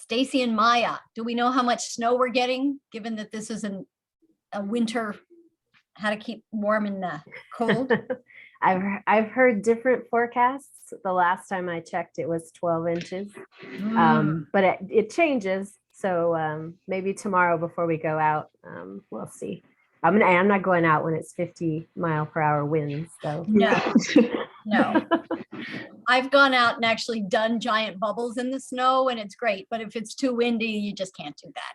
Stacy and Maya, do we know how much snow we're getting, given that this is a winter, how to keep warm in the cold? I've heard different forecasts. The last time I checked, it was 12 inches, but it changes. So maybe tomorrow before we go out, we'll see. I'm not going out when it's 50-mile-per-hour winds. So No. I've gone out and actually done giant bubbles in the snow, and it's great. But if it's too windy, you just can't do that.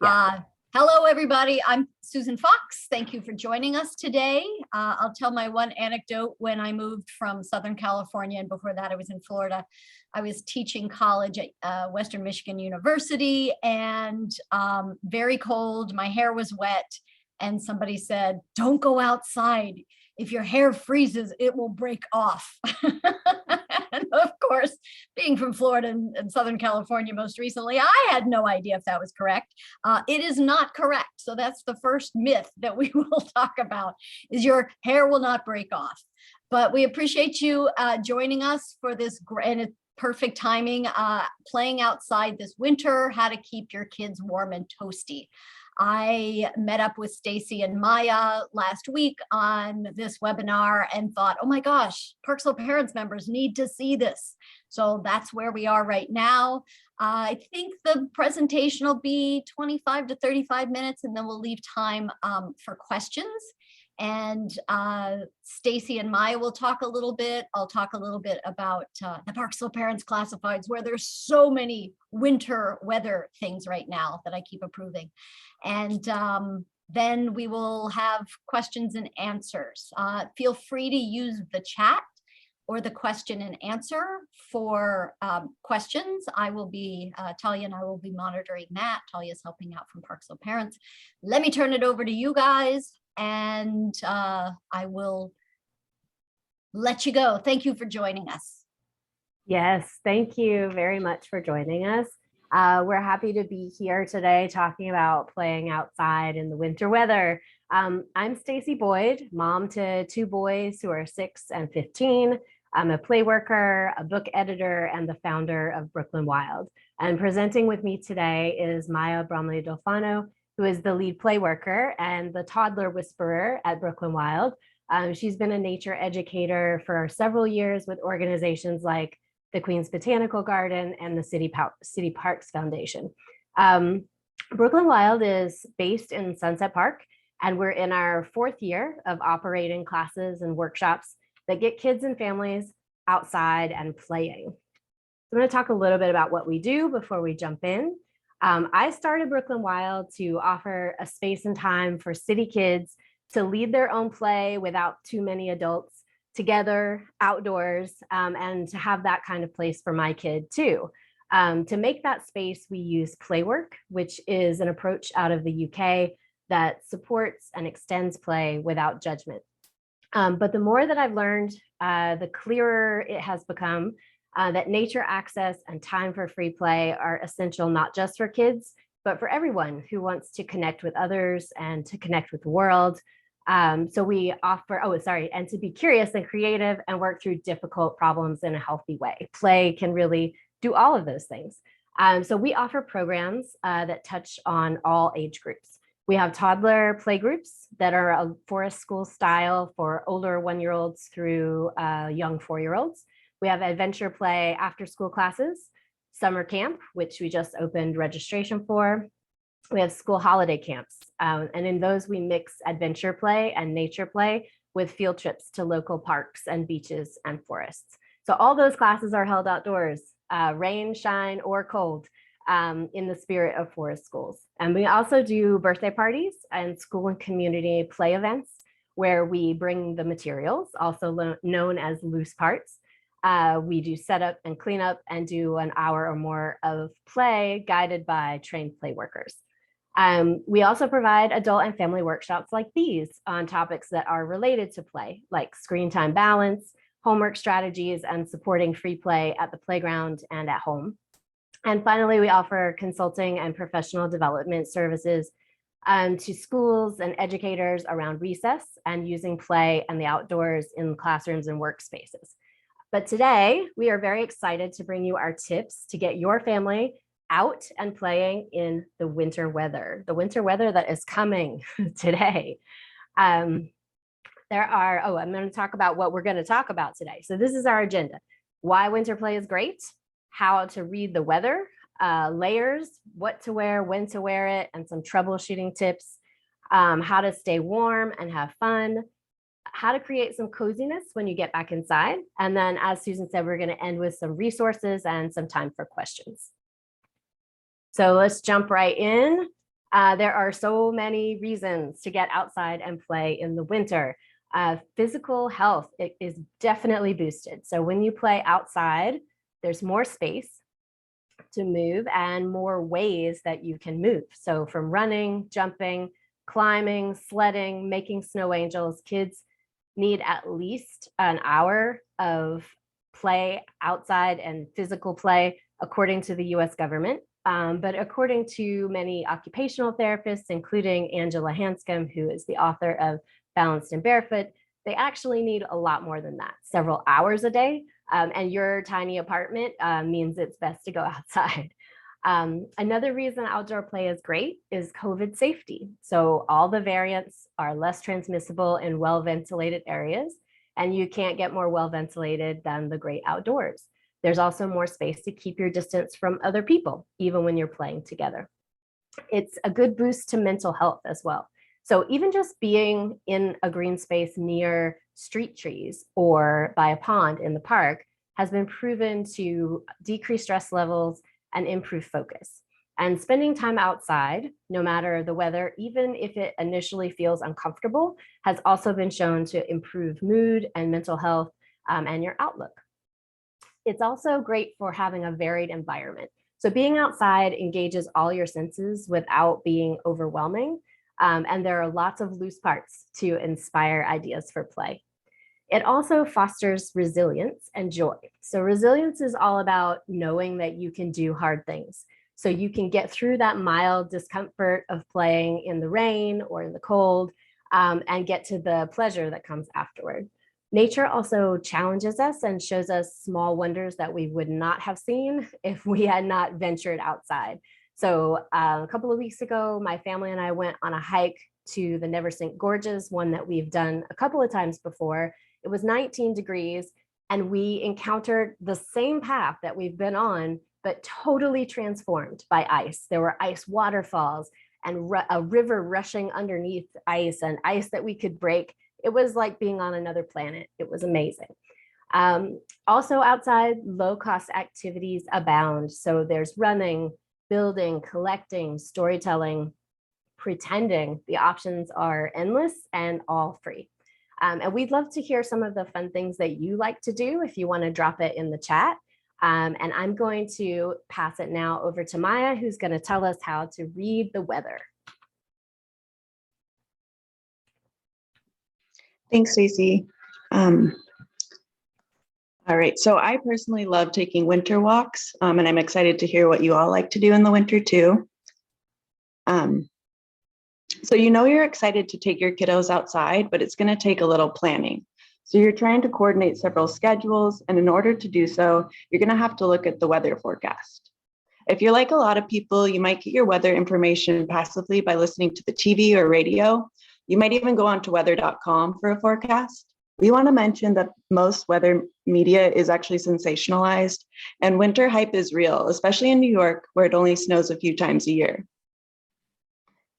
Yeah. Hello, everybody. I'm Susan Fox. Thank you for joining us today. I'll tell my one anecdote. When I moved from Southern California, and before that I was in Florida, I was teaching college at Western Michigan University, and very cold. My hair was wet, and somebody said, "Don't go outside. If your hair freezes, it will break off." And of course, being from Florida and Southern California most recently, I had no idea if that was correct. It is not correct. So that's the first myth that we will talk about, is your hair will not break off. But we appreciate you joining us for this and perfect timing, playing outside this winter, how to keep your kids warm and toasty. I met up with Stacy and Maya last week on this webinar and thought, oh my gosh, Parksville Parents members need to see this. So that's where we are right now. I think the presentation will be 25 to 35 minutes, and then we'll leave time for questions. And Stacy and Maya will talk a little bit. I'll talk a little bit about the Parksville Parents Classifieds, where there's so many winter weather things right now that I keep approving. And then we will have questions and answers. Feel free to use the chat or the question and answer for questions. I will be, Talia and I will be monitoring that. Talia is helping out from Parksville Parents. Let me turn it over to you guys, and I will let you go. Thank you for joining us. Yes, thank you very much for joining us. We're happy to be here today talking about playing outside in the winter weather. I'm Stacy Boyd, mom to two boys who are 6 and 15. I'm a play worker, a book editor, and the founder of Brooklyn Wild. And presenting with me today is Maya Bromley Dolfano, who is the lead play worker and the toddler whisperer at Brooklyn Wild. She's been a nature educator for several years with organizations like the Queens Botanical Garden and the City Parks Foundation. Brooklyn Wild is based in Sunset Park, and we're in our 4th year of operating classes and workshops that get kids and families outside and playing. I'm going to talk a little bit about what we do before we jump in. I started Brooklyn Wild to offer a space and time for city kids to lead their own play without too many adults, together, outdoors, and to have that kind of place for my kid too. To make that space, we use Playwork, which is an approach out of the UK that supports and extends play without judgment. But the more that I've learned, the clearer it has become that nature access and time for free play are essential, not just for kids, but for everyone who wants to connect with others and to connect with the world. So we offer, and to be curious and creative and work through difficult problems in a healthy way. Play can really do all of those things. So we offer programs that touch on all age groups. We have toddler play groups that are a forest school style for older 1-year-olds through young 4-year-olds. We have adventure play after school classes, summer camp, which we just opened registration for. We have school holiday camps, and in those we mix adventure play and nature play with field trips to local parks and beaches and forests. So all those classes are held outdoors, rain, shine, or cold, in the spirit of forest schools. And we also do birthday parties and school and community play events where we bring the materials, also known as loose parts. We do setup and cleanup and do an hour or more of play guided by trained play workers. We also provide adult and family workshops like these on topics that are related to play, like screen time balance, homework strategies, and supporting free play at the playground and at home. And finally, we offer consulting and professional development services to schools and educators around recess and using play and the outdoors in classrooms and workspaces. But today, we are very excited to bring you our tips to get your family out and playing in the winter weather that is coming today. I'm going to talk about what we're going to talk about today. So this is our agenda: why winter play is great, how to read the weather, layers, what to wear, when to wear it, and some troubleshooting tips, how to stay warm and have fun, how to create some coziness when you get back inside. And then, as Susan said, we're going to end with some resources and some time for questions. So let's jump right in. There are so many reasons to get outside and play in the winter. Physical health is definitely boosted. So when you play outside, there's more space to move and more ways that you can move. So from running, jumping, climbing, sledding, making snow angels, kids need at least an hour of play outside and physical play, according to the US government. But according to many occupational therapists, including Angela Hanscom, who is the author of Balanced and Barefoot, they actually need a lot more than that, several hours a day. And your tiny apartment means it's best to go outside. Another reason outdoor play is great is COVID safety. So all the variants are less transmissible in well-ventilated areas, and you can't get more well-ventilated than the great outdoors. There's also more space to keep your distance from other people, even when you're playing together. It's a good boost to mental health as well. So even just being in a green space near street trees or by a pond in the park has been proven to decrease stress levels and improve focus. And spending time outside, no matter the weather, even if it initially feels uncomfortable, has also been shown to improve mood and mental health and your outlook. It's also great for having a varied environment. So being outside engages all your senses without being overwhelming. And there are lots of loose parts to inspire ideas for play. It also fosters resilience and joy. So resilience is all about knowing that you can do hard things. So you can get through that mild discomfort of playing in the rain or in the cold and get to the pleasure that comes afterward. Nature also challenges us and shows us small wonders that we would not have seen if we had not ventured outside. So a couple of weeks ago, my family and I went on a hike to the Neversink Gorges, one that we've done a couple of times before. It was 19 degrees and we encountered the same path that we've been on, but totally transformed by ice. There were ice waterfalls and a river rushing underneath ice and ice that we could break. It was like being on another planet. It was amazing. Also outside, low-cost activities abound. So there's running, building, collecting, storytelling, pretending. The options are endless and all free. And we'd love to hear some of the fun things that you like to do if you want to drop it in the chat. And I'm going to pass it now over to Maya, who's going to tell us how to read the weather. Thanks, Stacey. All right, so I personally love taking winter walks, and I'm excited to hear what you all like to do in the winter too. So you know you're excited to take your kiddos outside, but it's going to take a little planning. So you're trying to coordinate several schedules, and in order to do so, you're going to have to look at the weather forecast. If you're like a lot of people, you might get your weather information passively by listening to the TV or radio. You might even go onto weather.com for a forecast. We want to mention that most weather media is actually sensationalized, and winter hype is real, especially in New York, where it only snows a few times a year.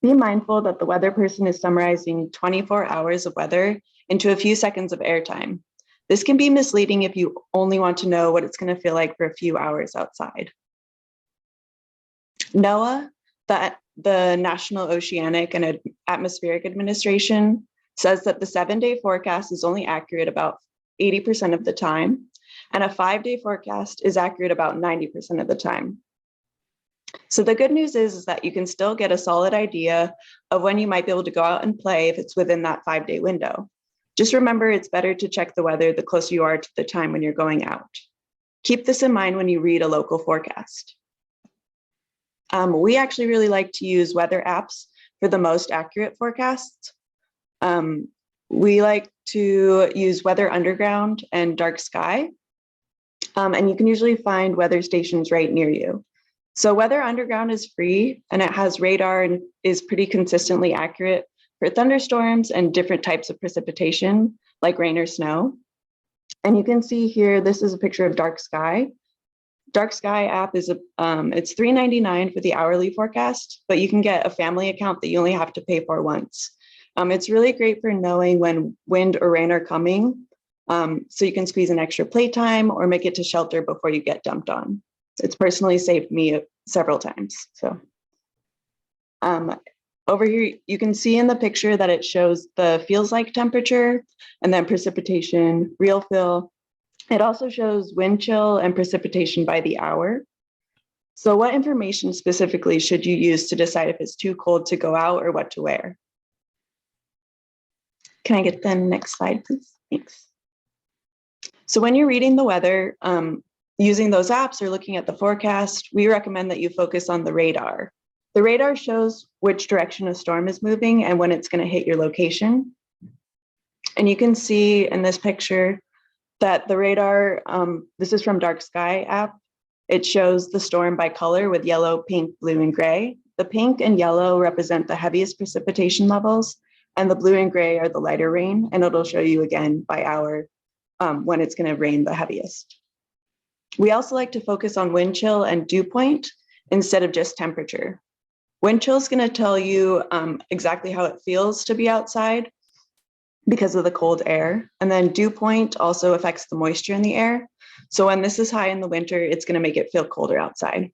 Be mindful that the weather person is summarizing 24 hours of weather into a few seconds of airtime. This can be misleading if you only want to know what it's going to feel like for a few hours outside. NOAA, the National Oceanic and Atmospheric Administration, says that the 7-day forecast is only accurate about 80% of the time, and a 5-day forecast is accurate about 90% of the time. So the good news is that you can still get a solid idea of when you might be able to go out and play if it's within that 5-day window. Just remember, it's better to check the weather the closer you are to the time when you're going out. Keep this in mind when you read a local forecast. We actually really like to use weather apps for the most accurate forecasts. We like to use Weather Underground and Dark Sky, and you can usually find weather stations right near you. So weather underground is free and it has radar and is pretty consistently accurate for thunderstorms and different types of precipitation like rain or snow. And you can see here, this is a picture of Dark Sky. Dark Sky app is it's $3.99 for the hourly forecast, but you can get a family account that you only have to pay for once. It's really great for knowing when wind or rain are coming, so you can squeeze an extra playtime or make it to shelter before you get dumped on. It's personally saved me several times. So over here, you can see in the picture that it shows the feels like temperature and then precipitation, real feel. It also shows wind chill and precipitation by the hour. So what information specifically should you use to decide if it's too cold to go out or what to wear? Can I get the next slide, please? Thanks. So when you're reading the weather, using those apps or looking at the forecast, we recommend that you focus on the radar. The radar shows which direction a storm is moving and when it's going to hit your location. And you can see in this picture that the radar, this is from Dark Sky app, it shows the storm by color with yellow, pink, blue, and gray. The pink and yellow represent the heaviest precipitation levels, and the blue and gray are the lighter rain, and it'll show you again by hour when it's going to rain the heaviest. We also like to focus on wind chill and dew point instead of just temperature. Wind chill is going to tell you exactly how it feels to be outside because of the cold air. And then dew point also affects the moisture in the air. So when this is high in the winter, it's going to make it feel colder outside.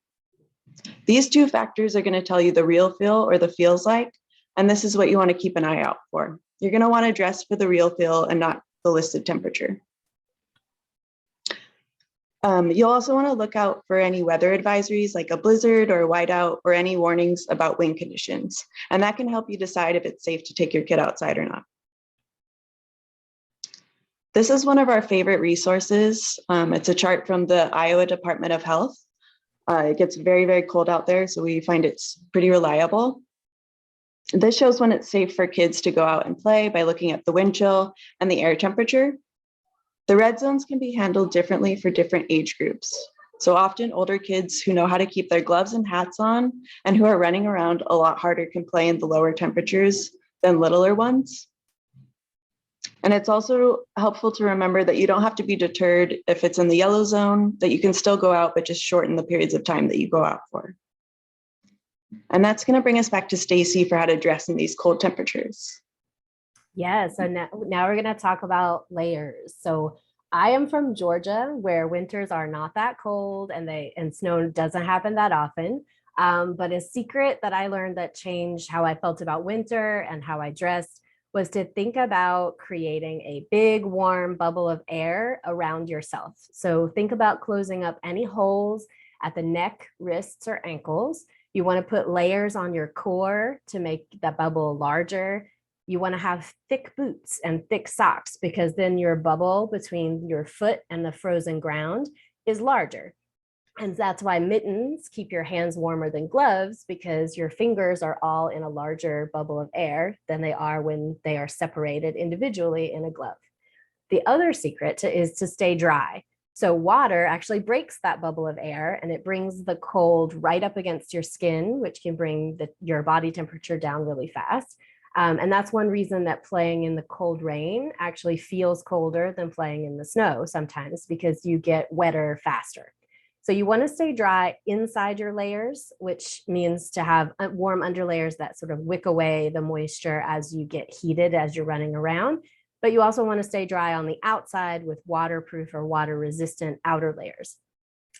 These two factors are going to tell you the real feel or the feels like, and this is what you want to keep an eye out for. You're going to want to dress for the real feel and not the listed temperature. You'll also want to look out for any weather advisories like a blizzard or a whiteout or any warnings about wind conditions. And that can help you decide if it's safe to take your kid outside or not. This is one of our favorite resources. It's a chart from the Iowa Department of Health. It gets very, very cold out there, so we find it's pretty reliable. This shows when it's safe for kids to go out and play by looking at the wind chill and the air temperature. The red zones can be handled differently for different age groups. So often older kids who know how to keep their gloves and hats on and who are running around a lot harder can play in the lower temperatures than littler ones. And it's also helpful to remember that you don't have to be deterred if it's in the yellow zone, that you can still go out, but just shorten the periods of time that you go out for. And that's going to bring us back to Stacy for how to dress in these cold temperatures. Yeah, so now we're going to talk about layers. So I am from Georgia, where winters are not that cold and snow doesn't happen that often. But a secret that I learned that changed how I felt about winter and how I dressed was to think about creating a big warm bubble of air around yourself. So think about closing up any holes at the neck, wrists, or ankles. You want to put layers on your core to make that bubble larger. You want to have thick boots and thick socks because then your bubble between your foot and the frozen ground is larger. And that's why mittens keep your hands warmer than gloves, because your fingers are all in a larger bubble of air than they are when they are separated individually in a glove. The other secret is to stay dry. So water actually breaks that bubble of air and it brings the cold right up against your skin, which can bring your body temperature down really fast. And that's one reason that playing in the cold rain actually feels colder than playing in the snow sometimes, because you get wetter faster. So you want to stay dry inside your layers, which means to have warm underlayers that sort of wick away the moisture as you get heated as you're running around. But you also want to stay dry on the outside with waterproof or water resistant outer layers.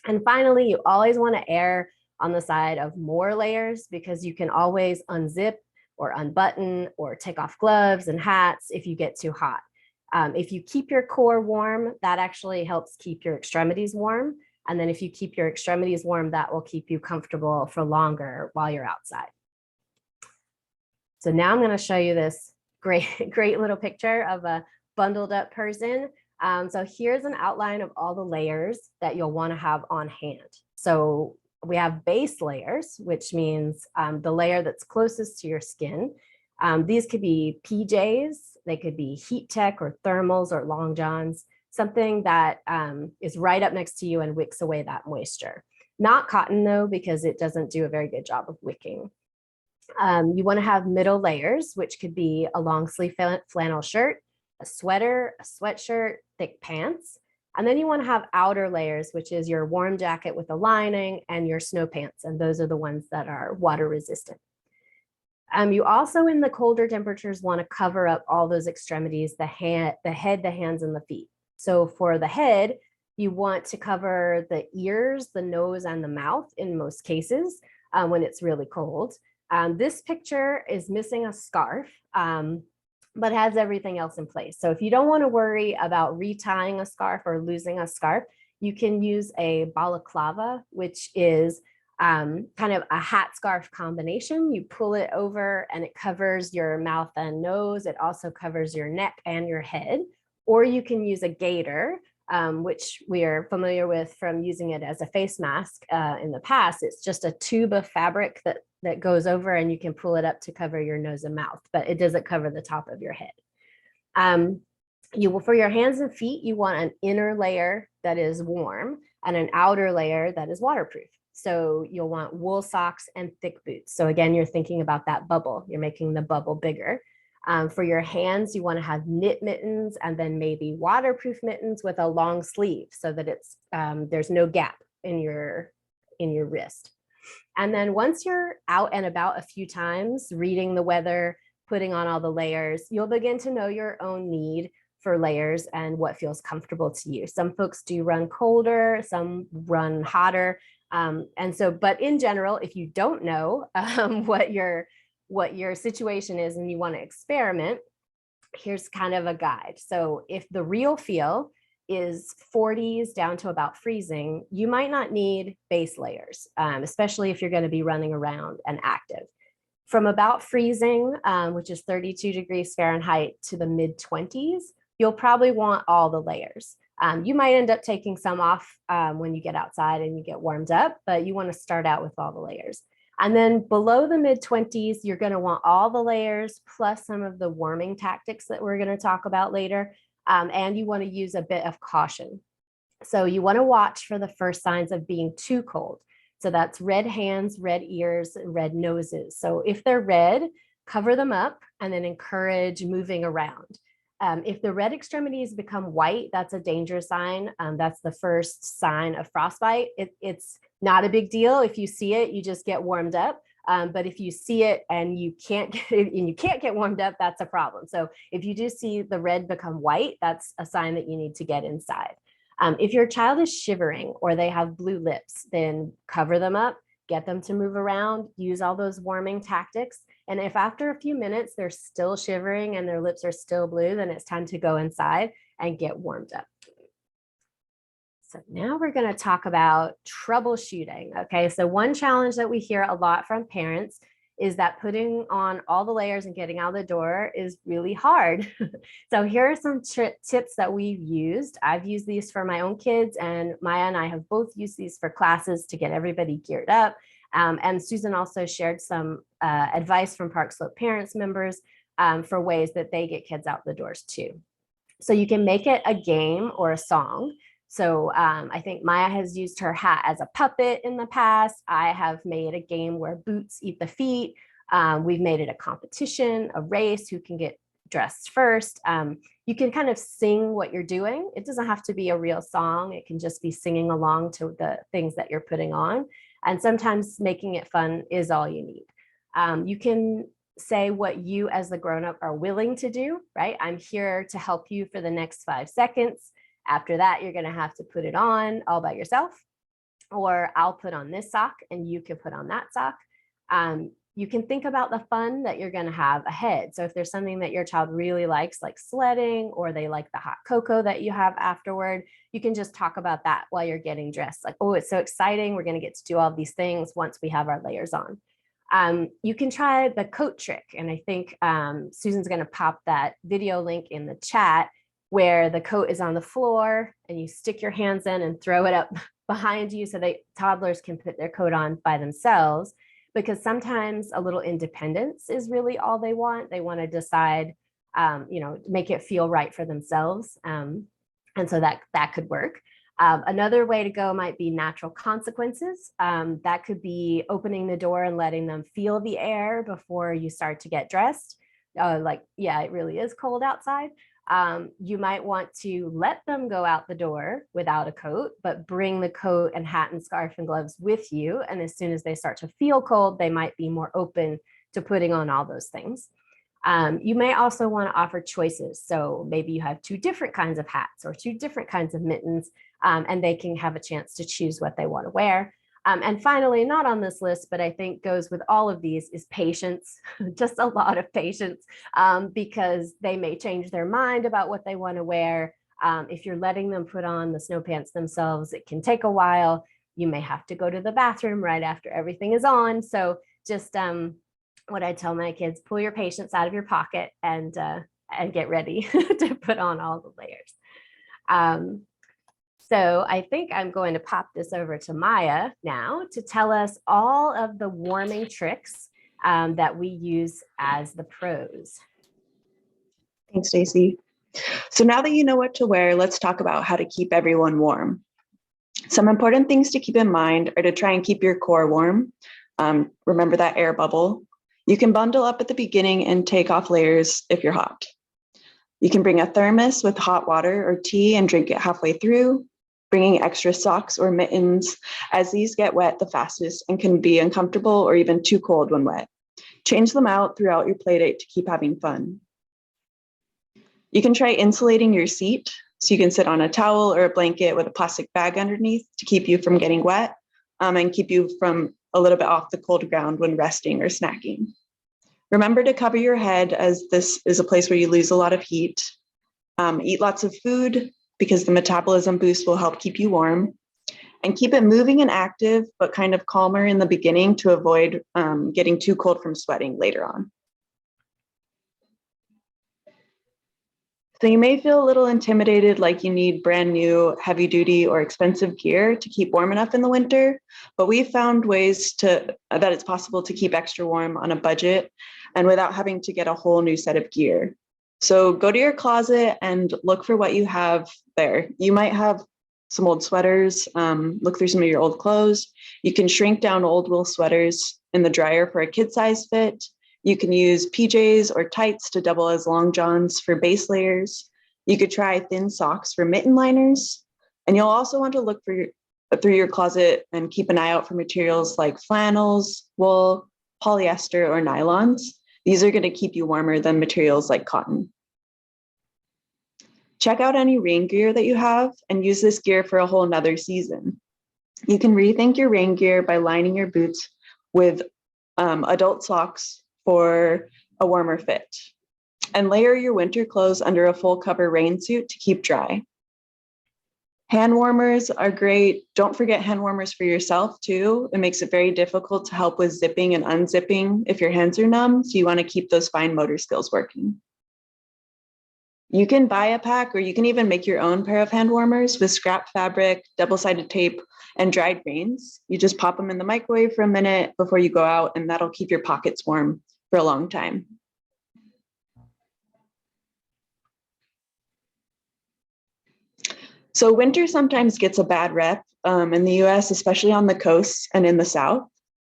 And finally, you always want to err on the side of more layers, because you can always unzip or unbutton or take off gloves and hats if you get too hot. If you keep your core warm, that actually helps keep your extremities warm. And then if you keep your extremities warm, that will keep you comfortable for longer while you're outside. So now I'm going to show you this great little picture of a bundled up person. So here's an outline of all the layers that you'll want to have on hand. So we have base layers, which means the layer that's closest to your skin. These could be PJs, they could be heat tech or thermals or long johns, something that is right up next to you and wicks away that moisture. Not cotton though, because it doesn't do a very good job of wicking. You want to have middle layers, which could be a long sleeve flannel shirt, a sweater, a sweatshirt, thick pants. And then you want to have outer layers, which is your warm jacket with a lining and your snow pants. And those are the ones that are water resistant. You also, in the colder temperatures, want to cover up all those extremities, the head, the hands, and the feet. So for the head, you want to cover the ears, the nose, and the mouth in most cases when it's really cold. This picture is missing a scarf, but has everything else in place. So if you don't want to worry about retying a scarf or losing a scarf, you can use a balaclava, which is kind of a hat scarf combination. You pull it over and it covers your mouth and nose. It also covers your neck and your head. Or you can use a gaiter, which we are familiar with from using it as a face mask in the past. It's just a tube of fabric that goes over, and you can pull it up to cover your nose and mouth, but it doesn't cover the top of your head. For your hands and feet, you want an inner layer that is warm and an outer layer that is waterproof. So you'll want wool socks and thick boots. So again, you're thinking about that bubble. You're making the bubble bigger. For your hands, you want to have knit mittens and then maybe waterproof mittens with a long sleeve so that it's there's no gap in your wrist. And then once you're out and about a few times, reading the weather, putting on all the layers, you'll begin to know your own need for layers and what feels comfortable to you. Some folks do run colder, some run hotter. But in general, if you don't know what your situation is and you want to experiment, here's kind of a guide. So if the real feel is 40s down to about freezing, you might not need base layers, especially if you're going to be running around and active. From about freezing, which is 32 degrees Fahrenheit, to the mid 20s, you'll probably want all the layers. You might end up taking some off when you get outside and you get warmed up, but you want to start out with all the layers. And then below the mid 20s, you're going to want all the layers plus some of the warming tactics that we're going to talk about later. And you want to use a bit of caution. So you want to watch for the first signs of being too cold. So that's red hands, red ears, and red noses. So if they're red, cover them up and then encourage moving around. If the red extremities become white, that's a danger sign. That's the first sign of frostbite. It's not a big deal. If you see it, you just get warmed up. But if you see it and you can't get warmed up, that's a problem. So if you do see the red become white, that's a sign that you need to get inside. If your child is shivering or they have blue lips, then cover them up, get them to move around, use all those warming tactics. And if after a few minutes they're still shivering and their lips are still blue, then it's time to go inside and get warmed up. So now we're going to talk about troubleshooting. Okay, so one challenge that we hear a lot from parents is that putting on all the layers and getting out the door is really hard. So here are some tips that we've used. I've used these for my own kids, and Maya and I have both used these for classes to get everybody geared up. And Susan also shared some advice from Park Slope Parents members for ways that they get kids out the doors too. So you can make it a game or a song. So I think Maya has used her hat as a puppet in the past. I have made a game where boots eat the feet. We've made it a competition, a race, who can get dressed first. You can kind of sing what you're doing. It doesn't have to be a real song. It can just be singing along to the things that you're putting on. And sometimes making it fun is all you need. You can say what you as the grown-up are willing to do, right? I'm here to help you for the next 5 seconds. After that, you're going to have to put it on all by yourself, or I'll put on this sock and you can put on that sock. You can think about the fun that you're going to have ahead. So if there's something that your child really likes, like sledding, or they like the hot cocoa that you have afterward, you can just talk about that while you're getting dressed. Like, oh, it's so exciting. We're going to get to do all these things once we have our layers on. You can try the coat trick. And I think Susan's going to pop that video link in the chat, where the coat is on the floor and you stick your hands in and throw it up behind you so that toddlers can put their coat on by themselves, because sometimes a little independence is really all they want. They want to decide, make it feel right for themselves. And so that could work. Another way to go might be natural consequences. That could be opening the door and letting them feel the air before you start to get dressed. Yeah, it really is cold outside. You might want to let them go out the door without a coat, but bring the coat and hat and scarf and gloves with you. And as soon as they start to feel cold, they might be more open to putting on all those things. You may also want to offer choices. So maybe you have 2 different kinds of hats or 2 different kinds of mittens, and they can have a chance to choose what they want to wear. And finally, not on this list, but I think goes with all of these, is patience, just a lot of patience, because they may change their mind about what they want to wear. If you're letting them put on the snow pants themselves, it can take a while. You may have to go to the bathroom right after everything is on. So just what I tell my kids, pull your patience out of your pocket and get ready to put on all the layers. So I think I'm going to pop this over to Maya now to tell us all of the warming tricks that we use as the pros. Thanks, Stacy. So now that you know what to wear, let's talk about how to keep everyone warm. Some important things to keep in mind are to try and keep your core warm. Remember that air bubble. You can bundle up at the beginning and take off layers if you're hot. You can bring a thermos with hot water or tea and drink it halfway through. Bringing extra socks or mittens, as these get wet the fastest and can be uncomfortable or even too cold when wet. Change them out throughout your playdate to keep having fun. You can try insulating your seat, so you can sit on a towel or a blanket with a plastic bag underneath to keep you from getting wet and keep you from a little bit off the cold ground when resting or snacking. Remember to cover your head, as this is a place where you lose a lot of heat. Eat lots of food, because the metabolism boost will help keep you warm, and keep it moving and active, but kind of calmer in the beginning to avoid getting too cold from sweating later on. So you may feel a little intimidated, like you need brand new heavy duty or expensive gear to keep warm enough in the winter, but we've found ways that it's possible to keep extra warm on a budget and without having to get a whole new set of gear. So go to your closet and look for what you have there. You might have some old sweaters, look through some of your old clothes. You can shrink down old wool sweaters in the dryer for a kid size fit. You can use PJs or tights to double as long johns for base layers. You could try thin socks for mitten liners. And you'll also want to look through your closet and keep an eye out for materials like flannels, wool, polyester, or nylons. These are going to keep you warmer than materials like cotton. Check out any rain gear that you have and use this gear for a whole nother season. You can rethink your rain gear by lining your boots with adult socks for a warmer fit. And layer your winter clothes under a full cover rain suit to keep dry. Hand warmers are great. Don't forget hand warmers for yourself too. It makes it very difficult to help with zipping and unzipping if your hands are numb, so you want to keep those fine motor skills working. You can buy a pack, or you can even make your own pair of hand warmers with scrap fabric, double-sided tape, and dried grains. You just pop them in the microwave for a minute before you go out, and that'll keep your pockets warm for a long time. So winter sometimes gets a bad rep in the US, especially on the coasts and in the South.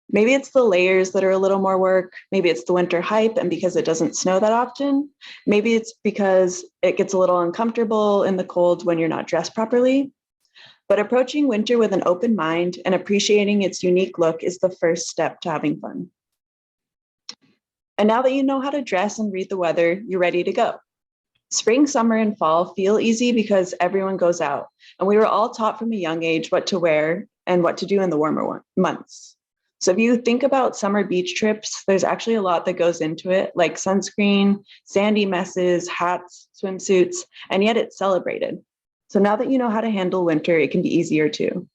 Maybe it's the layers that are a little more work. Maybe it's the winter hype and because it doesn't snow that often. Maybe it's because it gets a little uncomfortable in the cold when you're not dressed properly. But approaching winter with an open mind and appreciating its unique look is the first step to having fun. And now that you know how to dress and read the weather, you're ready to go. Spring, summer, and fall feel easy because everyone goes out, and we were all taught from a young age what to wear and what to do in the warmer months. So if you think about summer beach trips, there's actually a lot that goes into it, like sunscreen, sandy messes, hats, swimsuits, and yet it's celebrated. So now that you know how to handle winter, it can be easier too.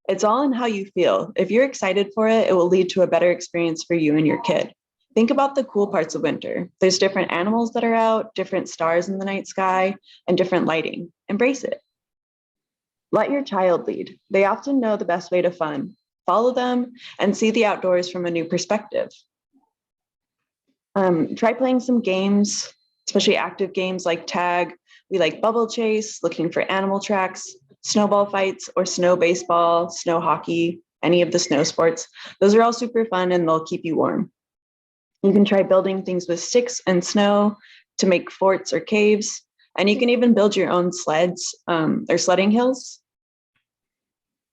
It's all in how you feel. If you're excited for it, it will lead to a better experience for you and your kid. Think about the cool parts of winter. There's different animals that are out, different stars in the night sky, and different lighting. Embrace it. Let your child lead. They often know the best way to fun. Follow them and see the outdoors from a new perspective. Try playing some games, especially active games like tag, We like bubble chase, looking for animal tracks, snowball fights, or snow baseball, snow hockey, any of the snow sports. Those are all super fun and they'll keep you warm. You can try building things with sticks and snow to make forts or caves. And you can even build your own sleds or sledding hills.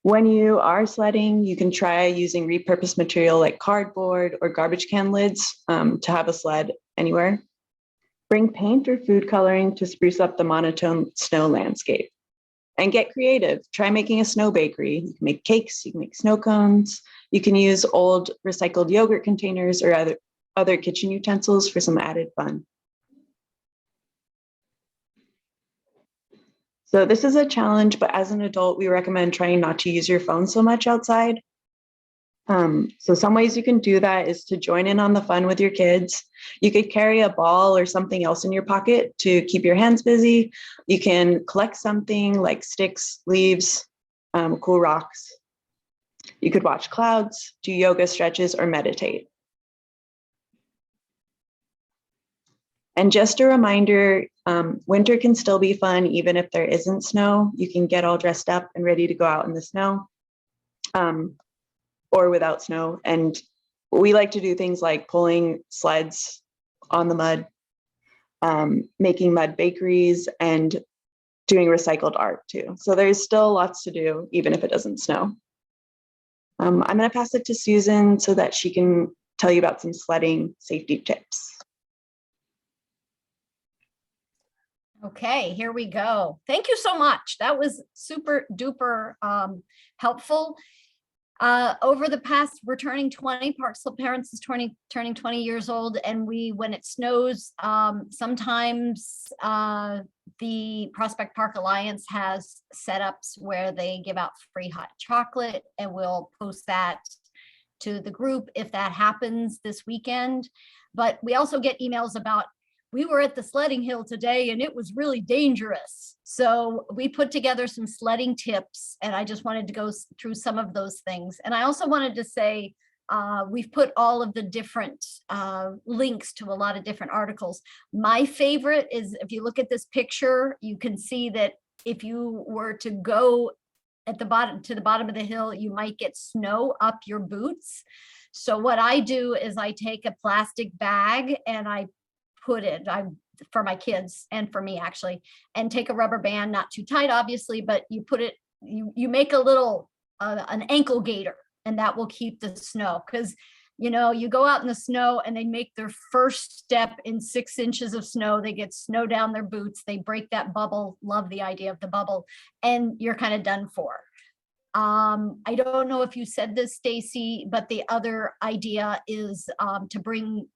When you are sledding, you can try using repurposed material like cardboard or garbage can lids to have a sled anywhere. Bring paint or food coloring to spruce up the monotone snow landscape. And get creative. Try making a snow bakery. You can make cakes, you can make snow cones. You can use old recycled yogurt containers or other kitchen utensils for some added fun. So this is a challenge, but as an adult, we recommend trying not to use your phone so much outside. So some ways you can do that is to join in on the fun with your kids. You could carry a ball or something else in your pocket to keep your hands busy. You can collect something like sticks, leaves, cool rocks. You could watch clouds, do yoga stretches, or meditate. And just a reminder, winter can still be fun even if there isn't snow. You can get all dressed up and ready to go out in the snow or without snow. And we like to do things like pulling sleds on the mud, making mud bakeries, and doing recycled art too. So there's still lots to do even if it doesn't snow. I'm going to pass it to Susan so that she can tell you about some sledding safety tips. Okay, here we go. Thank you so much. That was super duper helpful. Over the past, we're turning 20, Parksville Parents is turning 20 years old, and when it snows, sometimes the Prospect Park Alliance has setups where they give out free hot chocolate, and we'll post that to the group if that happens this weekend. But we also get emails about, we were at the sledding hill today and it was really dangerous. So we put together some sledding tips, and I just wanted to go through some of those things. And I also wanted to say, we've put all of the different links to a lot of different articles. My favorite is, if you look at this picture, you can see that if you were to go at the bottom to the bottom of the hill, you might get snow up your boots. So what I do is I take a plastic bag and I put it, for my kids and for me actually, and take a rubber band, not too tight obviously, but you put it, you make a little an ankle gaiter, and that will keep the snow. Because you go out in the snow and they make their first step in 6 inches of snow, they get snow down their boots, they break that bubble, love the idea of the bubble, and you're kind of done for. I don't know if you said this, Stacy, but the other idea is to bring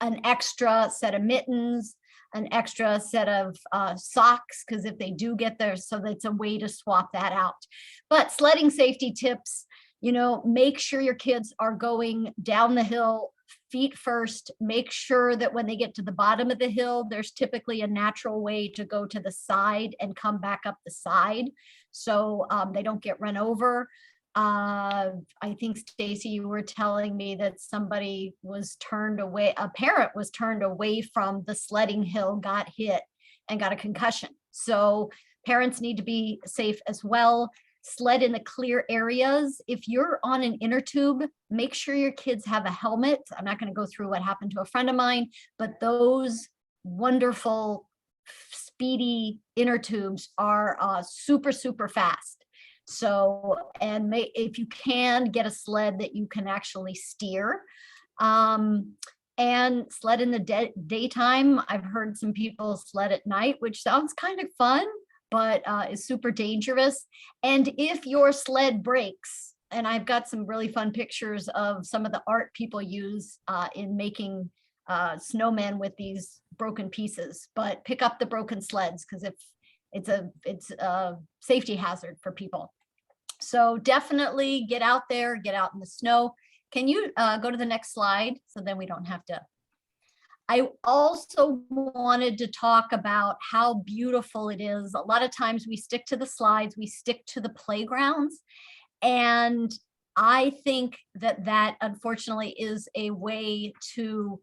an extra set of mittens, an extra set of socks, because if they do get there, so that's a way to swap that out. But sledding safety tips, make sure your kids are going down the hill feet first. Make sure that when they get to the bottom of the hill, there's typically a natural way to go to the side and come back up the side, so they don't get run over. I think, Stacy, you were telling me that somebody was turned away, a parent was turned away from the sledding hill, got hit and got a concussion. So parents need to be safe as well. Sled in the clear areas. If you're on an inner tube, make sure your kids have a helmet. I'm not going to go through what happened to a friend of mine, but those wonderful, speedy inner tubes are super, super fast. So, and if you can, get a sled that you can actually steer. And sled in the daytime. I've heard some people sled at night, which sounds kind of fun, but is super dangerous. And if your sled breaks, and I've got some really fun pictures of some of the art people use in making snowmen with these broken pieces, but pick up the broken sleds, because if it's a safety hazard for people. So definitely get out there, get out in the snow. Can you go to the next slide, so then we don't have to. I also wanted to talk about how beautiful it is. A lot of times we stick to the slides, we stick to the playgrounds, and I think that that unfortunately is a way to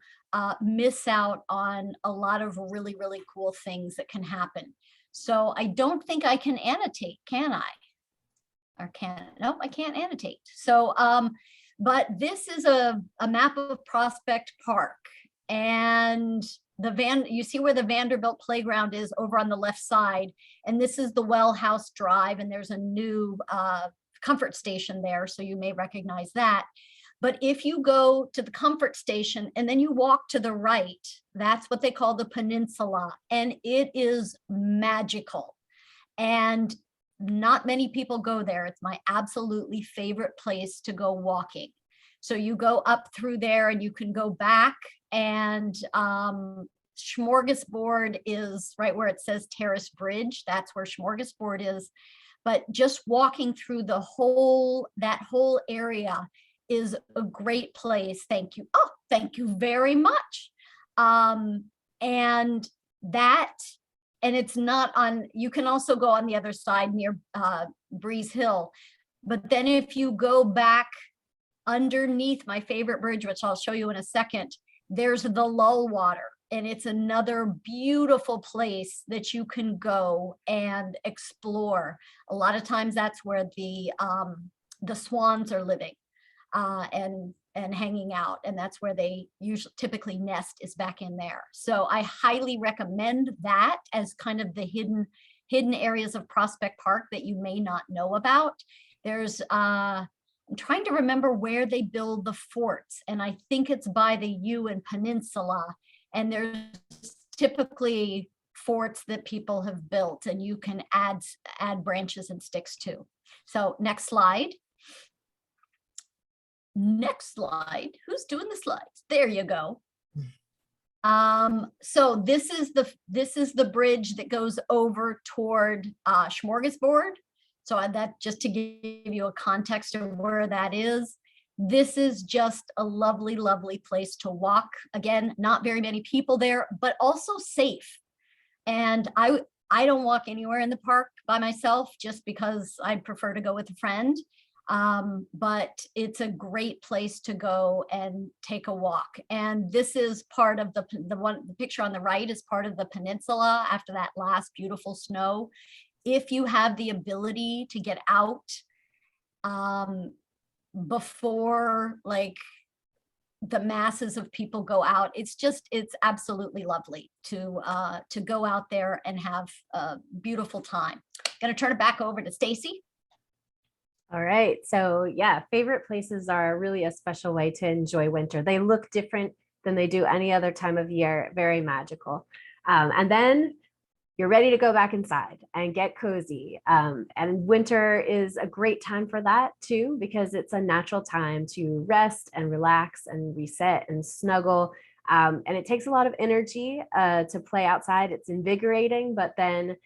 miss out on a lot of really, really cool things that can happen. So I don't think I can annotate, can I? Or can, nope, I can't annotate. So, but this is a map of Prospect Park, and you see where the Vanderbilt playground is over on the left side, and this is the Well House Drive, and there's a new comfort station there, so you may recognize that. But if you go to the comfort station and then you walk to the right, that's what they call the peninsula, and it is magical. And not many people go there. It's my absolutely favorite place to go walking. So you go up through there and you can go back, and Smorgasbord is right where it says Terrace Bridge. That's where Smorgasbord is. But just walking through that whole area is a great place. Thank you. Oh, thank you very much. And it's not on, you can also go on the other side near Breeze Hill. But then if you go back underneath my favorite bridge, which I'll show you in a second, there's the Lull Water. And it's another beautiful place that you can go and explore. A lot of times that's where the swans are living and hanging out, and that's where they typically nest, is back in there. So I highly recommend that as kind of the hidden areas of Prospect Park that you may not know about. There's I'm trying to remember where they build the forts, and I think it's by the U and Peninsula, and there's typically forts that people have built, and you can add branches and sticks to. So next slide. Next slide. Who's doing the slides? There you go. So this is the bridge that goes over toward Smorgasbord. So that, just to give you a context of where that is, this is just a lovely, lovely place to walk. Again, not very many people there, but also safe. And I don't walk anywhere in the park by myself, just because I'd prefer to go with a friend. But it's a great place to go and take a walk. And this is part of the picture on the right is part of the peninsula after that last beautiful snow. If you have the ability to get out before like the masses of people go out, it's absolutely lovely to go out there and have a beautiful time. Gonna turn it back over to Stacy. All right. So yeah, favorite places are really a special way to enjoy winter. They look different than they do any other time of year, very magical. And then you're ready to go back inside and get cozy. And winter is a great time for that too, because it's a natural time to rest and relax and reset and snuggle. And it takes a lot of energy to play outside. It's invigorating, but then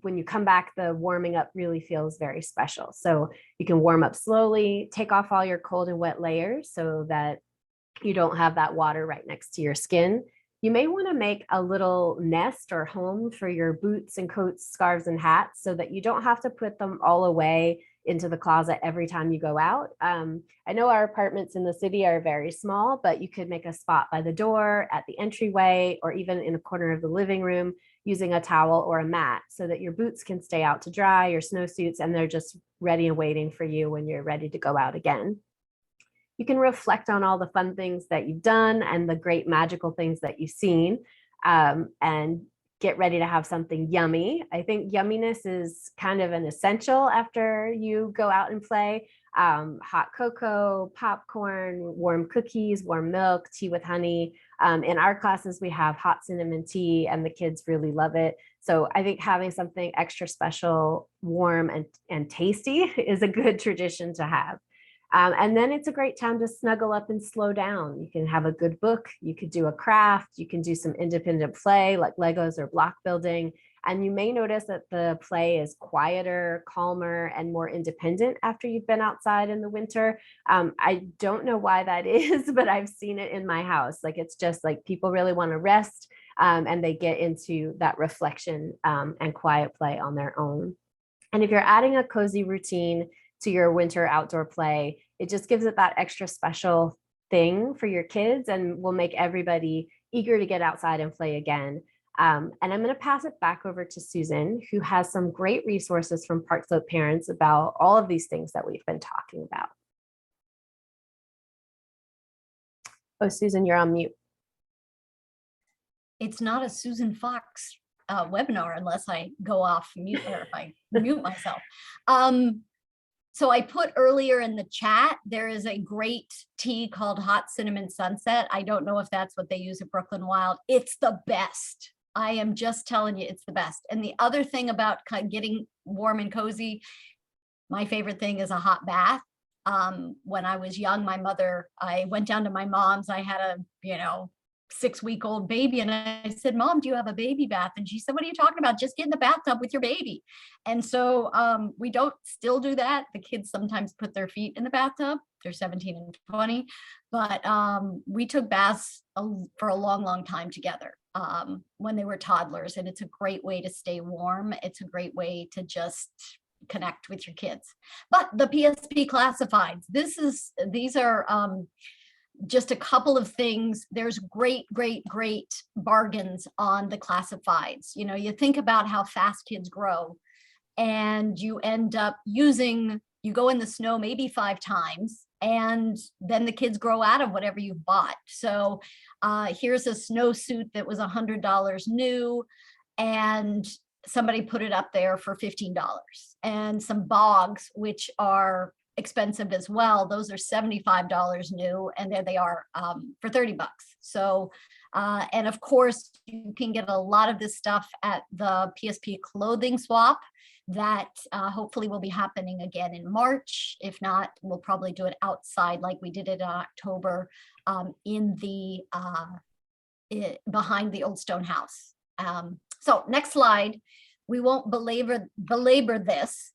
when you come back, the warming up really feels very special. So you can warm up slowly, take off all your cold and wet layers so that you don't have that water right next to your skin. You may want to make a little nest or home for your boots and coats, scarves and hats so that you don't have to put them all away into the closet every time you go out. I know our apartments in the city are very small, but you could make a spot by the door, at the entryway, or even in a corner of the living room using a towel or a mat so that your boots can stay out to dry, your snowsuits, and they're just ready and waiting for you when you're ready to go out again. You can reflect on all the fun things that you've done and the great magical things that you've seen, and get ready to have something yummy. I think yumminess is kind of an essential after you go out and play. Hot cocoa, popcorn, warm cookies, warm milk, tea with honey. In our classes, we have hot cinnamon tea and the kids really love it. So I think having something extra special, warm and tasty is a good tradition to have. And then it's a great time to snuggle up and slow down. You can have a good book, you could do a craft, you can do some independent play like Legos or block building. And you may notice that the play is quieter, calmer, and more independent after you've been outside in the winter. I don't know why that is, but I've seen it in my house. Like, it's just like people really want to rest, and they get into that reflection and quiet play on their own. And if you're adding a cozy routine to your winter outdoor play. It just gives it that extra special thing for your kids and will make everybody eager to get outside and play again. And I'm going to pass it back over to Susan, who has some great resources from Park Slope parents about all of these things that we've been talking about. Oh, Susan, you're on mute. It's not a Susan Fox webinar unless I go off mute or if I mute myself. So I put earlier in the chat, there is a great tea called Hot Cinnamon Sunset. I don't know if that's what they use at Brooklyn Wild. It's the best. I am just telling you, it's the best. And the other thing about getting warm and cozy, my favorite thing is a hot bath. When I was young, I went down to my mom's. I had a, 6-week-old baby. And I said, Mom, do you have a baby bath? And she said, what are you talking about? Just get in the bathtub with your baby. And so we don't still do that. The kids sometimes put their feet in the bathtub. They're 17 and 20. But we took baths for a long, long time together when they were toddlers. And it's a great way to stay warm. It's a great way to just connect with your kids. But the PSP classifieds, these are just a couple of things. There's great bargains on the classifieds. You think about how fast kids grow and you end up you go in the snow maybe 5 times and then the kids grow out of whatever you've bought. So here's a snowsuit that was $100 new and somebody put it up there for $15, and some bogs, which are expensive as well. Those are $75 new, and there they are for $30. So, and of course, you can get a lot of this stuff at the PSP clothing swap that hopefully will be happening again in March. If not, we'll probably do it outside like we did it in October in the behind the old stone house. So next slide. We won't belabor this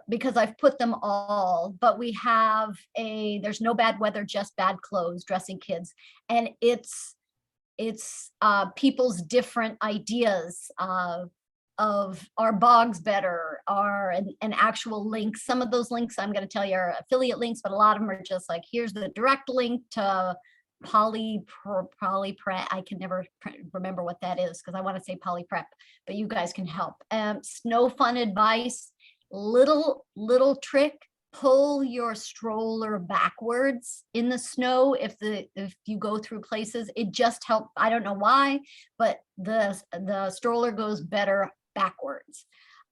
because I've put them all, but we have there's no bad weather, just bad clothes, dressing kids. And it's people's different ideas of our bogs better, are an actual link. Some of those links I'm going to tell you are affiliate links, but a lot of them are just like, here's the direct link to polyprep. I can never remember what that is because I want to say polyprep, but you guys can help. Snow fun advice, little trick, pull your stroller backwards in the snow if you go through places. It just helps. I don't know why, but the stroller goes better backwards.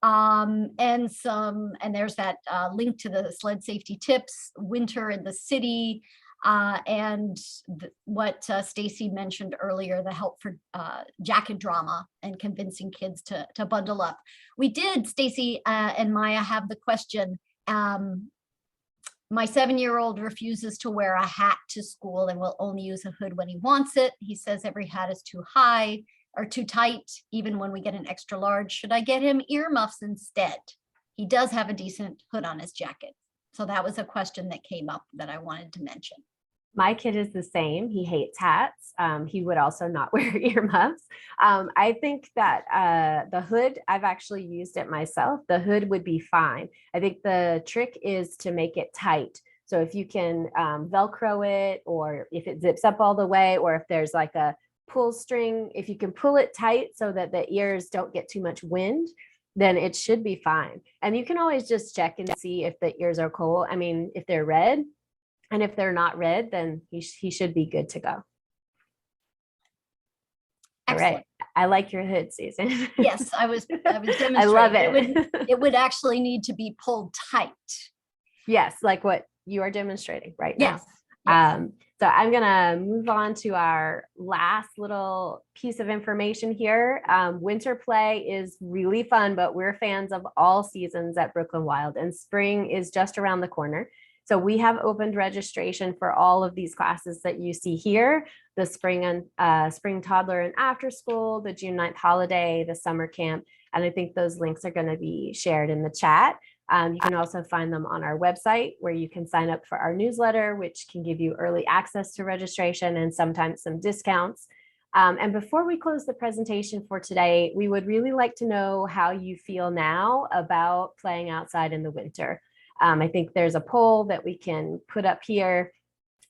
And there's that link to the sled safety tips, winter in the city. And what Stacy mentioned earlier, the help for jacket drama and convincing kids to bundle up. We did, Stacy and Maya, have the question. My 7-year-old refuses to wear a hat to school and will only use a hood when he wants it. He says every hat is too high or too tight, even when we get an extra large. Should I get him earmuffs instead? He does have a decent hood on his jacket. So that was a question that came up that I wanted to mention. My kid is the same. He hates hats. He would also not wear earmuffs. I think that the hood, I've actually used it myself. The hood would be fine. I think the trick is to make it tight. So if you can Velcro it, or if it zips up all the way, or if there's like a pull string, if you can pull it tight so that the ears don't get too much wind, then it should be fine. And you can always just check and see if the ears are cold. I mean, if they're red. And if they're not red, then he should be good to go. Excellent. All right. I like your hood, Susan. Yes, I was demonstrating. I love it. It would actually need to be pulled tight. Yes, like what you are demonstrating right now. Yes. So I'm going to move on to our last little piece of information here. Winter play is really fun, but we're fans of all seasons at Brooklyn Wild, and spring is just around the corner. So we have opened registration for all of these classes that you see here: the spring toddler and after school, the June 9th holiday, the summer camp. And I think those links are going to be shared in the chat. You can also find them on our website, where you can sign up for our newsletter, which can give you early access to registration and sometimes some discounts. And before we close the presentation for today, we would really like to know how you feel now about playing outside in the winter. I think there's a poll that we can put up here.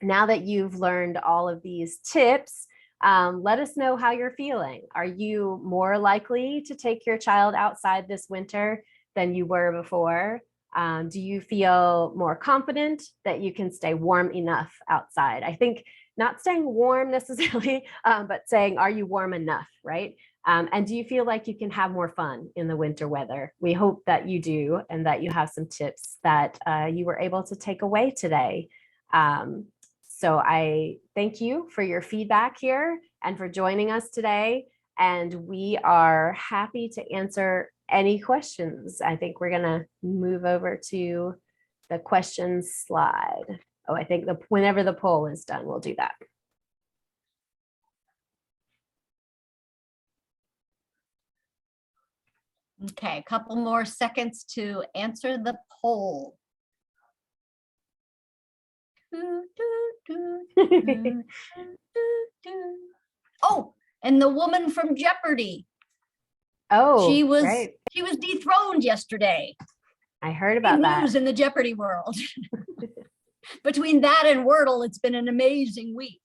Now that you've learned all of these tips, let us know how you're feeling. Are you more likely to take your child outside this winter than you were before? Do you feel more confident that you can stay warm enough outside? I think not staying warm necessarily, but saying, are you warm enough, right? And do you feel like you can have more fun in the winter weather? We hope that you do, and that you have some tips that you were able to take away today. So I thank you for your feedback here and for joining us today. And we are happy to answer any questions. I think we're going to move over to the questions slide. Oh, I think whenever the poll is done, we'll do that. Okay, a couple more seconds to answer the poll. Oh, and the woman from Jeopardy! Oh, She was right. dethroned yesterday. I heard Big about that. news in the Jeopardy world. Between that and Wordle, it's been an amazing week.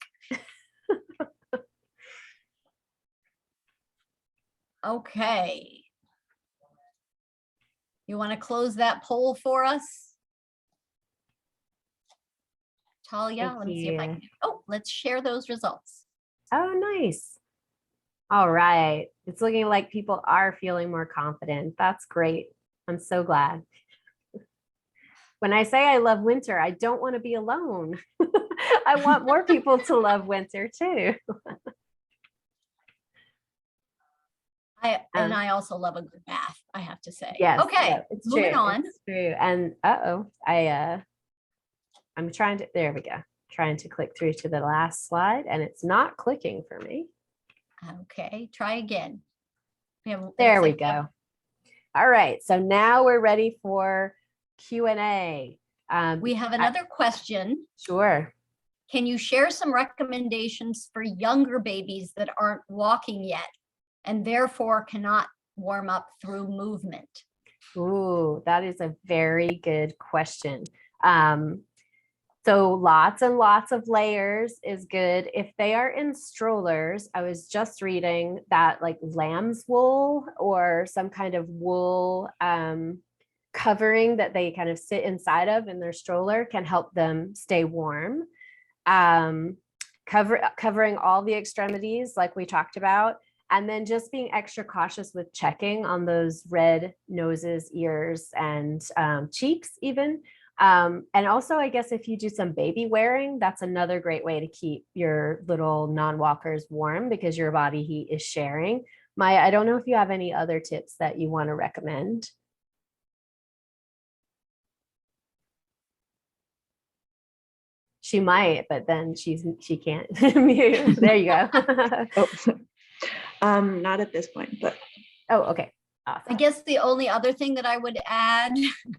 Okay. You want to close that poll for us? Talia, Thank let me see if I you. can. Oh, let's share those results. Oh, nice. All right. It's looking like people are feeling more confident. That's great. I'm so glad. When I say I love winter, I don't want to be alone. I want more people to love winter too. I also love a good bath, I have to say. Yes. Okay, yeah, it's moving true. on. It's true. And I'm trying to, there we go. Trying to click through to the last slide and it's not clicking for me. Okay, try again. There we go. All right. So now we're ready for Q&A. We have another question. Sure. Can you share some recommendations for younger babies that aren't walking yet and therefore cannot warm up through movement? Ooh, that is a very good question. So lots and lots of layers is good. If they are in strollers, I was just reading that like lamb's wool or some kind of wool covering that they kind of sit inside of in their stroller can help them stay warm. Covering all the extremities like we talked about, and then just being extra cautious with checking on those red noses, ears, and cheeks even. And also, I guess if you do some baby wearing, that's another great way to keep your little non-walkers warm because your body heat is sharing. Maya, I don't know if you have any other tips that you want to recommend. She might, but then she can't mute. There you go. Not at this point, but. Oh, okay. Awesome. I guess the only other thing that I would add,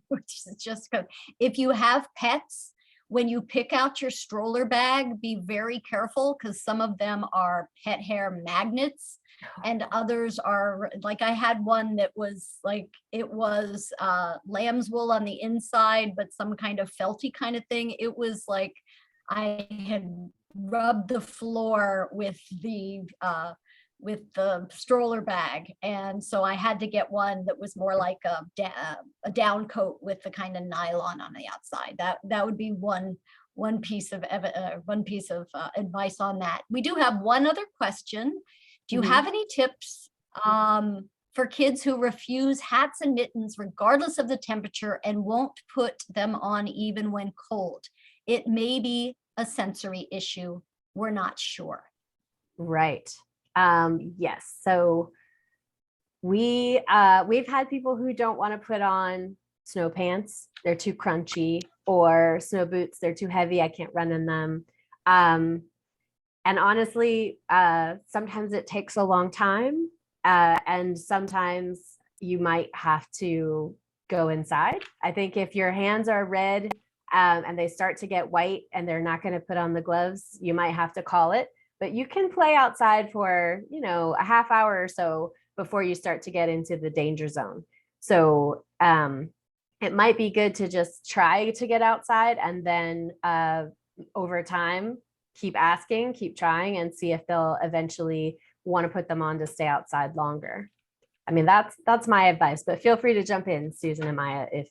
which is just if you have pets, when you pick out your stroller bag, be very careful because some of them are pet hair magnets and others are like, I had one that was like, it was lamb's wool on the inside, but some kind of felty kind of thing. It was like I had rubbed the floor with the stroller bag. And so I had to get one that was more like a down coat with the kind of nylon on the outside. That would be one piece of advice on that. We do have one other question. Do you have any tips for kids who refuse hats and mittens regardless of the temperature and won't put them on even when cold? It may be a sensory issue. We're not sure. Right. Yes. So we've had people who don't want to put on snow pants. They're too crunchy, or snow boots. They're too heavy. I can't run in them. And honestly, sometimes it takes a long time. And sometimes you might have to go inside. I think if your hands are red and they start to get white and they're not going to put on the gloves, you might have to call it. But you can play outside for, a half hour or so before you start to get into the danger zone. So it might be good to just try to get outside, and then over time, keep asking, keep trying, and see if they'll eventually want to put them on to stay outside longer. I mean, that's my advice, but feel free to jump in, Susan and Maya, if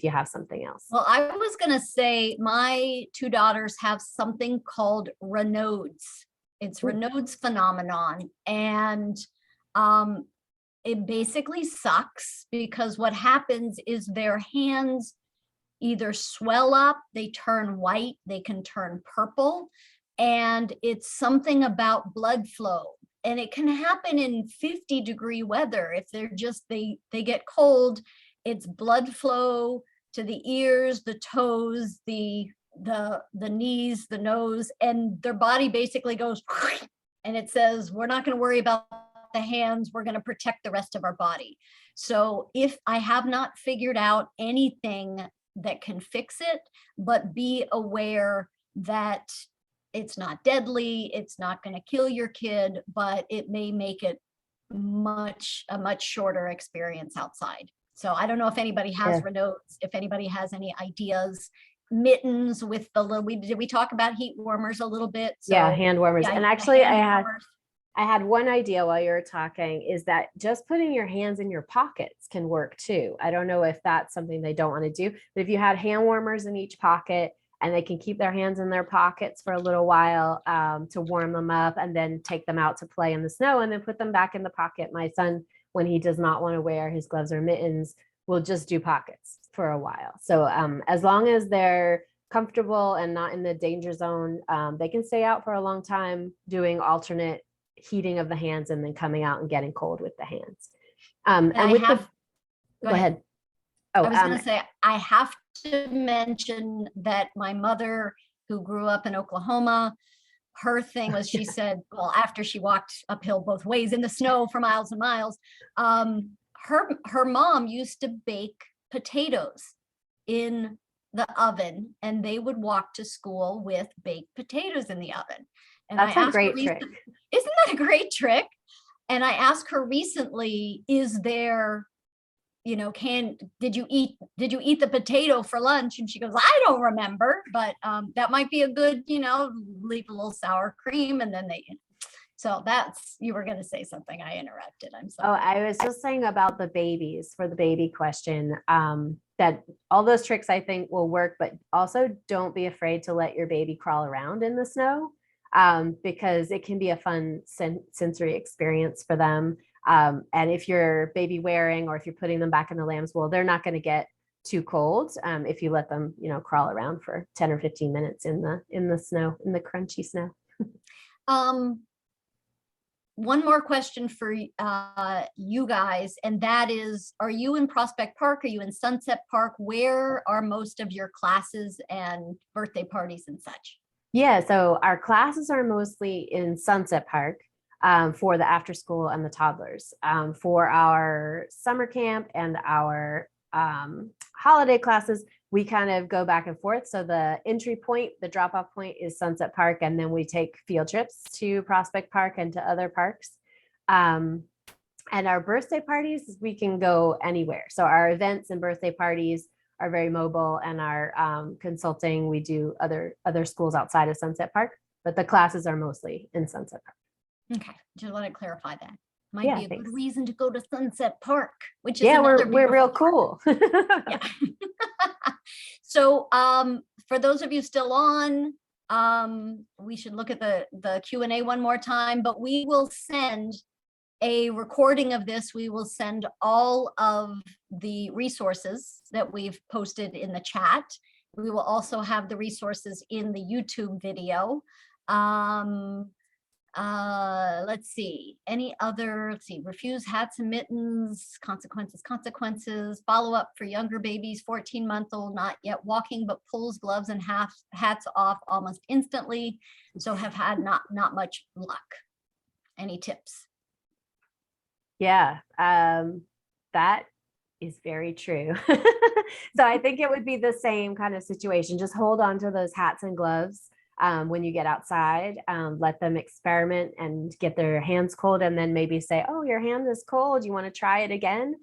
you have something else. Well, I was going to say my two daughters have something called Raynaud's. It's Raynaud's phenomenon. And it basically sucks because what happens is their hands either swell up, they turn white, they can turn purple, and it's something about blood flow. And it can happen in 50-degree weather. If they're just, they get cold, it's blood flow to the ears, the toes, the knees, the nose, and their body basically goes, and it says, we're not going to worry about the hands, we're going to protect the rest of our body. So if I have not figured out anything that can fix it, but be aware that it's not deadly, it's not going to kill your kid, but it may make it a much shorter experience outside. So I don't know if anybody has Raynaud's, if anybody has any ideas. Mittens with the little, did we talk about heat warmers a little bit? So, yeah, hand warmers. yeah, and actually I warmers. had one idea while you were talking, is that just putting your hands in your pockets can work too. I don't know if that's something they don't want to do, but if you had hand warmers in each pocket, and they can keep their hands in their pockets for a little while to warm them up, and then take them out to play in the snow, and then put them back in the pocket. My son, when he does not want to wear his gloves or mittens, will just do pockets for a while. So as long as they're comfortable and not in the danger zone, they can stay out for a long time doing alternate heating of the hands and then coming out and getting cold with the hands. Go ahead. I was going to say, I have to mention that my mother, who grew up in Oklahoma, her thing was, she said, well, after she walked uphill both ways in the snow for miles and miles, her mom used to bake potatoes in the oven, and they would walk to school with baked potatoes in the oven. And that's a great trick. Isn't that a great trick? And I asked her recently, is there, did you eat the potato for lunch? And she goes, I don't remember, but that might be a good, leave a little sour cream, and then so you were going to say something. I interrupted. I'm sorry. Oh, I was just saying about the babies, for the baby question, that all those tricks I think will work, but also don't be afraid to let your baby crawl around in the snow, because it can be a fun sensory experience for them. And if you're baby wearing, or if you're putting them back in the lamb's wool, they're not going to get too cold if you let them, crawl around for 10 or 15 minutes in the snow, in the crunchy snow. One more question for you guys, and that is, are you in Prospect Park? Are you in Sunset Park? Where are most of your classes and birthday parties and such? Yeah, so our classes are mostly in Sunset Park for the after school and the toddlers. For our summer camp and our holiday classes, we kind of go back and forth. So the entry point, the drop-off point is Sunset Park, and then we take field trips to Prospect Park and to other parks. And our birthday parties, we can go anywhere. So our events and birthday parties are very mobile, and our consulting, we do other schools outside of Sunset Park, but the classes are mostly in Sunset Park. Okay, just want to clarify that. Might be a Thanks. good reason to go to Sunset Park, which is we're real cool. Yeah. So for those of you still on, we should look at the Q&A one more time, but we will send a recording of this. We will send all of the resources that we've posted in the chat. We will also have the resources in the YouTube video. Let's see, refuse hats and mittens, consequences, follow up for younger babies, 14-month-old, not yet walking, but pulls gloves and hats off almost instantly. So have had not much luck. Any tips? Yeah, that is very true. So I think it would be the same kind of situation. Just hold on to those hats and gloves when you get outside. Let them experiment and get their hands cold, and then maybe say, oh, your hand is cold, you want to try it again?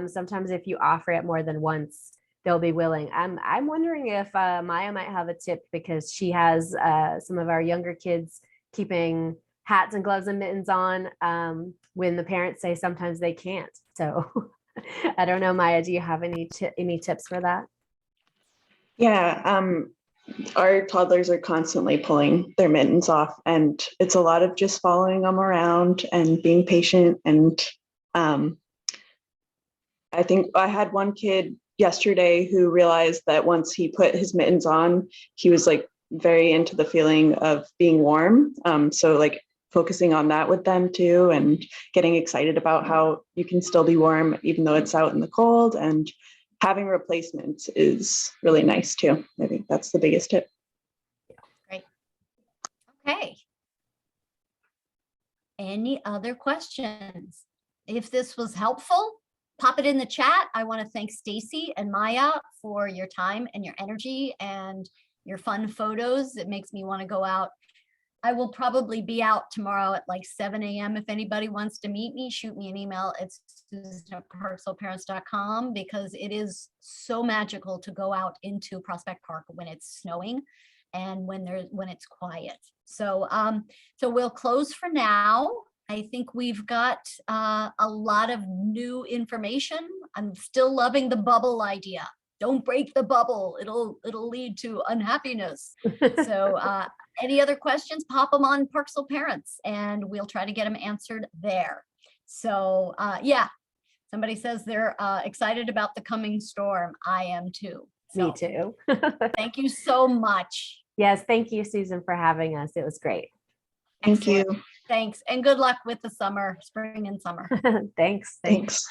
Sometimes if you offer it more than once, they'll be willing. I'm wondering if Maya might have a tip, because she has some of our younger kids keeping hats and gloves and mittens on when the parents say sometimes they can't. So I don't know, Maya, do you have any tips for that? Yeah, our toddlers are constantly pulling their mittens off, and it's a lot of just following them around and being patient. And I think I had one kid yesterday who realized that once he put his mittens on, he was like very into the feeling of being warm. So like focusing on that with them too, and getting excited about how you can still be warm even though it's out in the cold, and having replacements is really nice too. I think that's the biggest tip. Great. Okay. Any other questions? If this was helpful, pop it in the chat. I want to thank Stacy and Maya for your time and your energy and your fun photos. It makes me want to go out. I will probably be out tomorrow at like 7 a.m. If anybody wants to meet me, shoot me an email. It's susan@parksvilleparents.com, because it is so magical to go out into Prospect Park when it's snowing and when it's quiet. So so we'll close for now. I think we've got a lot of new information. I'm still loving the bubble idea. Don't break the bubble. It'll lead to unhappiness. So any other questions, pop them on Parksville Parents and we'll try to get them answered there. So yeah, somebody says they're excited about the coming storm. I am too. So, Me too. thank you so much. Yes, thank you, Susan, for having us. It was great. Thank you. Thanks. And good luck with the summer, spring and summer. Thanks. Thanks.